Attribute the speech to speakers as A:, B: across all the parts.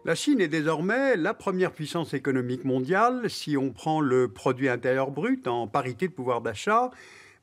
A: La Chine est désormais la première puissance économique mondiale si on prend le produit intérieur brut en parité de pouvoir d'achat.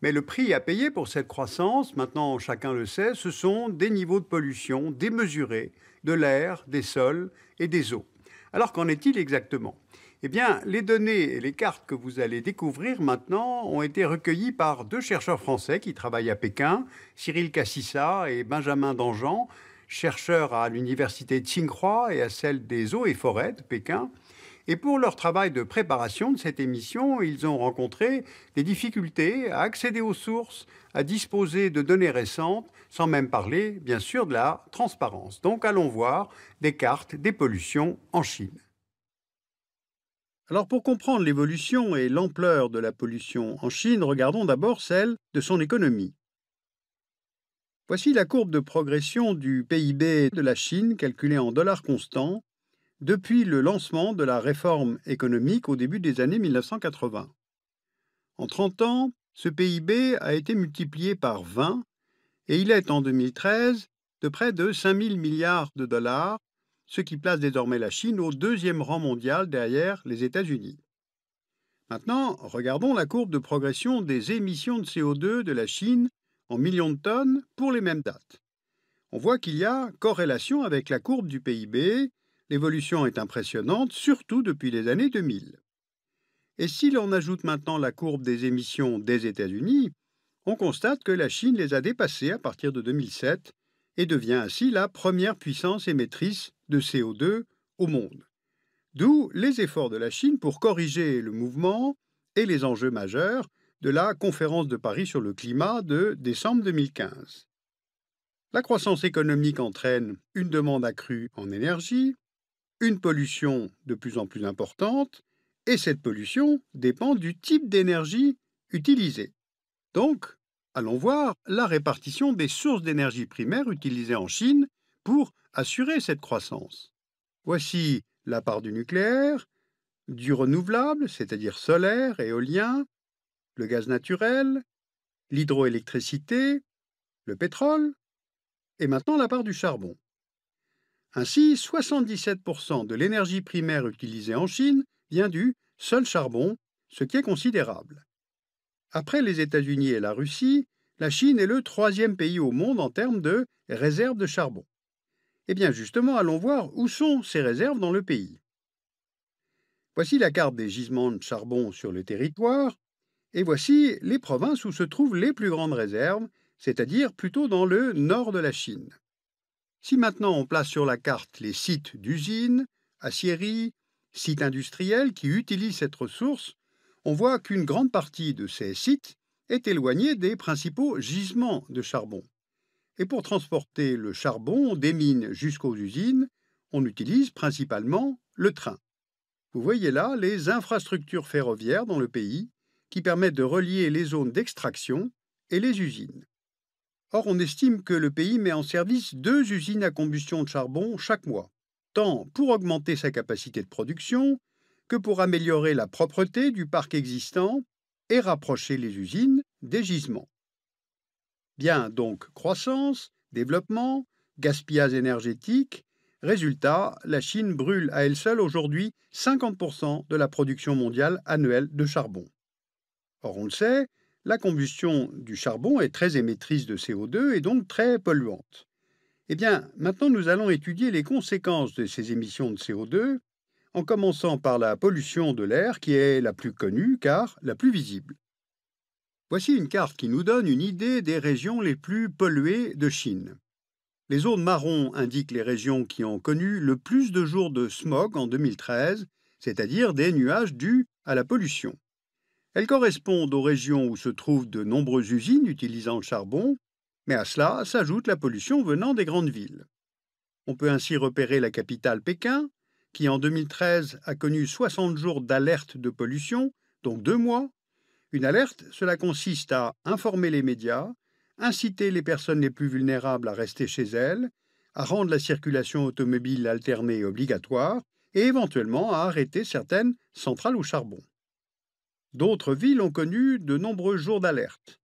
A: Mais le prix à payer pour cette croissance, maintenant chacun le sait, ce sont des niveaux de pollution démesurés de l'air, des sols et des eaux. Alors qu'en est-il exactement? Eh bien, les données et les cartes que vous allez découvrir maintenant ont été recueillies par deux chercheurs français qui travaillent à Pékin, Cyril Cassissa et Benjamin Dangean, chercheurs à l'université de Tsinghua et à celle des eaux et forêts de Pékin. Et pour leur travail de préparation de cette émission, ils ont rencontré des difficultés à accéder aux sources, à disposer de données récentes, sans même parler, bien sûr, de la transparence. Donc allons voir des cartes des pollutions en Chine. Alors pour comprendre l'évolution et l'ampleur de la pollution en Chine, regardons d'abord celle de son économie. Voici la courbe de progression du PIB de la Chine calculée en dollars constants depuis le lancement de la réforme économique au début des années 1980. En 30 ans, ce PIB a été multiplié par 20 et il est en 2013 de près de 5 000 milliards de dollars, ce qui place désormais la Chine au deuxième rang mondial derrière les États-Unis. Maintenant, regardons la courbe de progression des émissions de CO2 de la Chine en millions de tonnes pour les mêmes dates. On voit qu'il y a corrélation avec la courbe du PIB. L'évolution est impressionnante, surtout depuis les années 2000. Et si l'on ajoute maintenant la courbe des émissions des États-Unis, on constate que la Chine les a dépassées à partir de 2007 et devient ainsi la première puissance émettrice de CO2 au monde. D'où les efforts de la Chine pour corriger le mouvement et les enjeux majeurs de la conférence de Paris sur le climat de décembre 2015. La croissance économique entraîne une demande accrue en énergie, une pollution de plus en plus importante, et cette pollution dépend du type d'énergie utilisée. Donc, allons voir la répartition des sources d'énergie primaire utilisées en Chine pour assurer cette croissance. Voici la part du nucléaire, du renouvelable, c'est-à-dire solaire, éolien, le gaz naturel, l'hydroélectricité, le pétrole, et maintenant la part du charbon. Ainsi, 77% de l'énergie primaire utilisée en Chine vient du seul charbon, ce qui est considérable. Après les États-Unis et la Russie, la Chine est le troisième pays au monde en termes de réserves de charbon. Eh bien justement, allons voir où sont ces réserves dans le pays. Voici la carte des gisements de charbon sur le territoire, et voici les provinces où se trouvent les plus grandes réserves, c'est-à-dire plutôt dans le nord de la Chine. Si maintenant on place sur la carte les sites d'usines, aciéries, sites industriels qui utilisent cette ressource, on voit qu'une grande partie de ces sites est éloignée des principaux gisements de charbon. Et pour transporter le charbon des mines jusqu'aux usines, on utilise principalement le train. Vous voyez là les infrastructures ferroviaires dans le pays qui permettent de relier les zones d'extraction et les usines. Or, on estime que le pays met en service 2 usines à combustion de charbon chaque mois, tant pour augmenter sa capacité de production que pour améliorer la propreté du parc existant et rapprocher les usines des gisements. Bien, donc croissance, développement, gaspillage énergétique. Résultat, la Chine brûle à elle seule aujourd'hui 50% de la production mondiale annuelle de charbon. Or, on le sait, la combustion du charbon est très émettrice de CO2 et donc très polluante. Eh bien, maintenant nous allons étudier les conséquences de ces émissions de CO2, en commençant par la pollution de l'air qui est la plus connue car la plus visible. Voici une carte qui nous donne une idée des régions les plus polluées de Chine. Les zones marron indiquent les régions qui ont connu le plus de jours de smog en 2013, c'est-à-dire des nuages dus à la pollution. Elles correspondent aux régions où se trouvent de nombreuses usines utilisant le charbon, mais à cela s'ajoute la pollution venant des grandes villes. On peut ainsi repérer la capitale Pékin, qui en 2013 a connu 60 jours d'alerte de pollution, donc 2 mois. Une alerte, cela consiste à informer les médias, inciter les personnes les plus vulnérables à rester chez elles, à rendre la circulation automobile alternée obligatoire et éventuellement à arrêter certaines centrales au charbon. D'autres villes ont connu de nombreux jours d'alerte.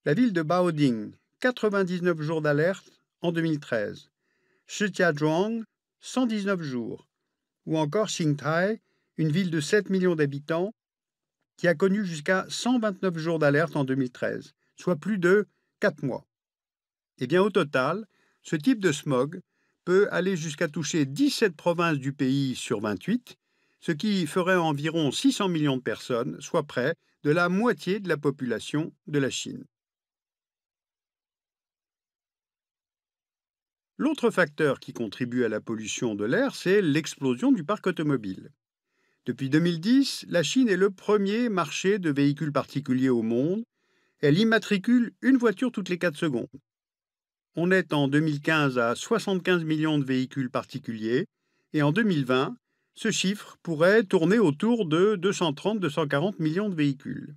A: La ville de Baoding, 99 jours d'alerte en 2013. Shijiazhuang, 119 jours. Ou encore Qingtai, une ville de 7 millions d'habitants, qui a connu jusqu'à 129 jours d'alerte en 2013, soit plus de 4 mois. Eh bien, au total, ce type de smog peut aller jusqu'à toucher 17 provinces du pays sur 28, ce qui ferait environ 600 millions de personnes, soit près de la moitié de la population de la Chine. L'autre facteur qui contribue à la pollution de l'air, c'est l'explosion du parc automobile. Depuis 2010, la Chine est le premier marché de véhicules particuliers au monde. Elle immatricule une voiture toutes les 4 secondes. On est en 2015 à 75 millions de véhicules particuliers et en 2020, ce chiffre pourrait tourner autour de 230-240 millions de véhicules.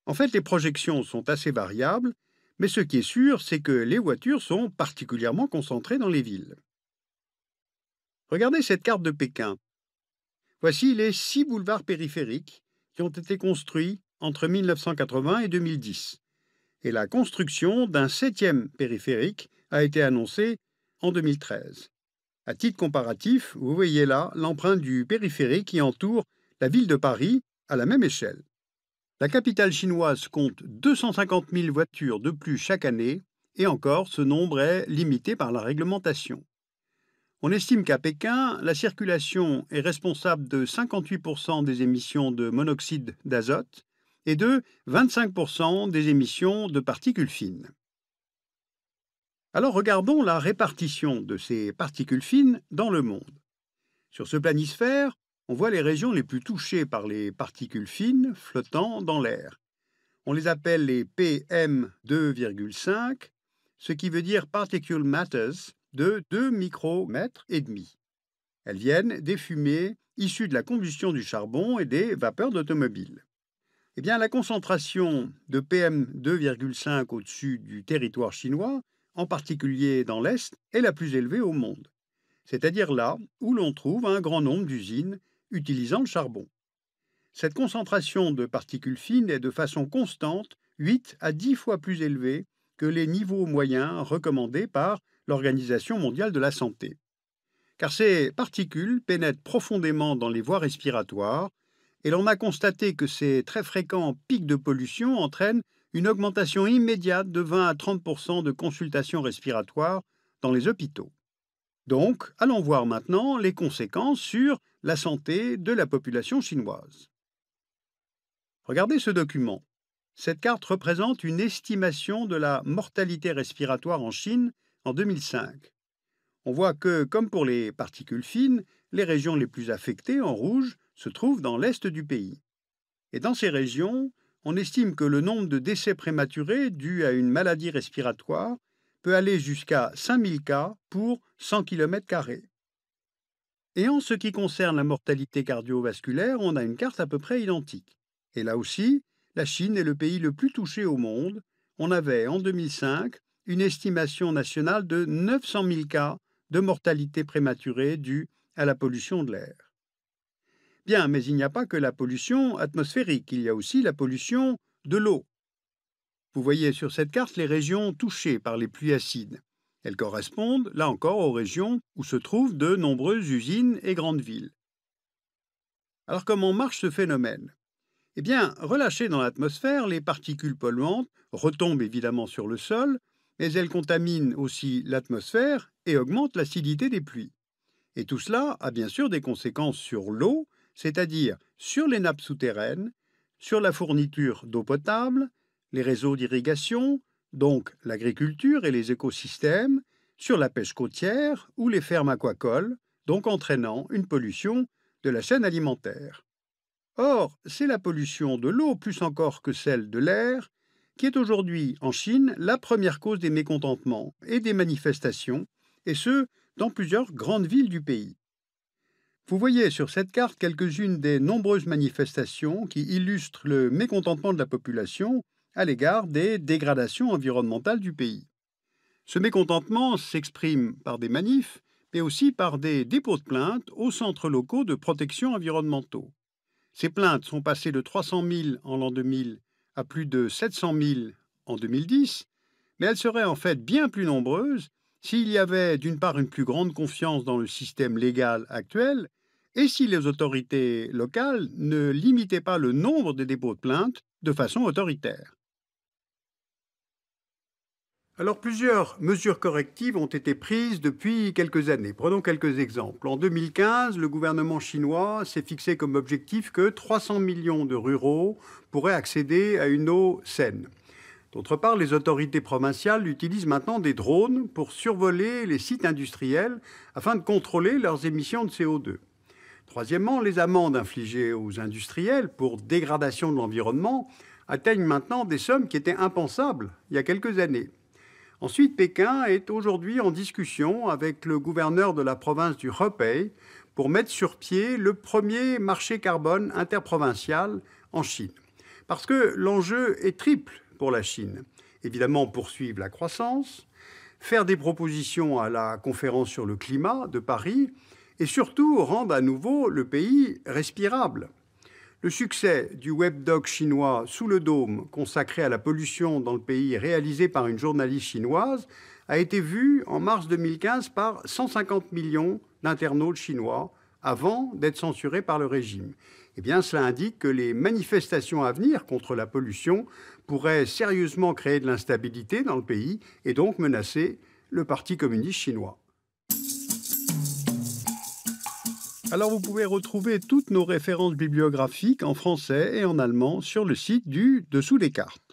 A: En fait, les projections sont assez variables, mais ce qui est sûr, c'est que les voitures sont particulièrement concentrées dans les villes. Regardez cette carte de Pékin. Voici les 6 boulevards périphériques qui ont été construits entre 1980 et 2010. Et la construction d'un 7e périphérique a été annoncée en 2013. À titre comparatif, vous voyez là l'empreinte du périphérique qui entoure la ville de Paris à la même échelle. La capitale chinoise compte 250 000 voitures de plus chaque année, et encore, ce nombre est limité par la réglementation. On estime qu'à Pékin, la circulation est responsable de 58% des émissions de monoxyde d'azote et de 25% des émissions de particules fines. Alors regardons la répartition de ces particules fines dans le monde. Sur ce planisphère, on voit les régions les plus touchées par les particules fines flottant dans l'air. On les appelle les PM2,5, ce qui veut dire Particle Matters, de 2 micromètres et demi. Elles viennent des fumées issues de la combustion du charbon et des vapeurs d'automobile. Eh bien, la concentration de PM2,5 au-dessus du territoire chinois, en particulier dans l'Est, est la plus élevée au monde. C'est-à-dire là où l'on trouve un grand nombre d'usines utilisant le charbon. Cette concentration de particules fines est de façon constante 8 à 10 fois plus élevée que les niveaux moyens recommandés par l'Organisation mondiale de la santé. Car ces particules pénètrent profondément dans les voies respiratoires et l'on a constaté que ces très fréquents pics de pollution entraînent une augmentation immédiate de 20 à 30% de consultations respiratoires dans les hôpitaux. Donc, allons voir maintenant les conséquences sur la santé de la population chinoise. Regardez ce document. Cette carte représente une estimation de la mortalité respiratoire en Chine en 2005. On voit que, comme pour les particules fines, les régions les plus affectées en rouge se trouvent dans l'est du pays. Et dans ces régions, on estime que le nombre de décès prématurés dus à une maladie respiratoire peut aller jusqu'à 5000 cas pour 100 km². Et en ce qui concerne la mortalité cardiovasculaire, on a une carte à peu près identique. Et là aussi, la Chine est le pays le plus touché au monde. On avait en 2005 une estimation nationale de 900 000 cas de mortalité prématurée due à la pollution de l'air. Bien, mais il n'y a pas que la pollution atmosphérique, il y a aussi la pollution de l'eau. Vous voyez sur cette carte les régions touchées par les pluies acides. Elles correspondent, là encore, aux régions où se trouvent de nombreuses usines et grandes villes. Alors comment marche ce phénomène ? Eh bien, relâchées dans l'atmosphère, les particules polluantes retombent évidemment sur le sol, mais elles contaminent aussi l'atmosphère et augmentent l'acidité des pluies. Et tout cela a bien sûr des conséquences sur l'eau, c'est-à-dire sur les nappes souterraines, sur la fourniture d'eau potable, les réseaux d'irrigation, donc l'agriculture et les écosystèmes, sur la pêche côtière ou les fermes aquacoles, donc entraînant une pollution de la chaîne alimentaire. Or, c'est la pollution de l'eau, plus encore que celle de l'air, qui est aujourd'hui en Chine la première cause des mécontentements et des manifestations, et ce, dans plusieurs grandes villes du pays. Vous voyez sur cette carte quelques-unes des nombreuses manifestations qui illustrent le mécontentement de la population à l'égard des dégradations environnementales du pays. Ce mécontentement s'exprime par des manifs, mais aussi par des dépôts de plaintes aux centres locaux de protection environnementaux. Ces plaintes sont passées de 300 000 en l'an 2000 à plus de 700 000 en 2010, mais elles seraient en fait bien plus nombreuses s'il y avait d'une part une plus grande confiance dans le système légal actuel, et si les autorités locales ne limitaient pas le nombre de dépôts de plaintes de façon autoritaire. Alors plusieurs mesures correctives ont été prises depuis quelques années. Prenons quelques exemples. En 2015, le gouvernement chinois s'est fixé comme objectif que 300 millions de ruraux pourraient accéder à une eau saine. D'autre part, les autorités provinciales utilisent maintenant des drones pour survoler les sites industriels afin de contrôler leurs émissions de CO2. Troisièmement, les amendes infligées aux industriels pour dégradation de l'environnement atteignent maintenant des sommes qui étaient impensables il y a quelques années. Ensuite, Pékin est aujourd'hui en discussion avec le gouverneur de la province du Hebei pour mettre sur pied le premier marché carbone interprovincial en Chine. Parce que l'enjeu est triple pour la Chine. Évidemment, poursuivre la croissance, faire des propositions à la conférence sur le climat de Paris et surtout rendre à nouveau le pays respirable. Le succès du webdoc chinois Sous le dôme, consacré à la pollution dans le pays, réalisé par une journaliste chinoise, a été vu en mars 2015 par 150 millions d'internautes chinois avant d'être censuré par le régime. Eh bien, cela indique que les manifestations à venir contre la pollution pourraient sérieusement créer de l'instabilité dans le pays et donc menacer le Parti communiste chinois. Alors vous pouvez retrouver toutes nos références bibliographiques en français et en allemand sur le site du Dessous des cartes.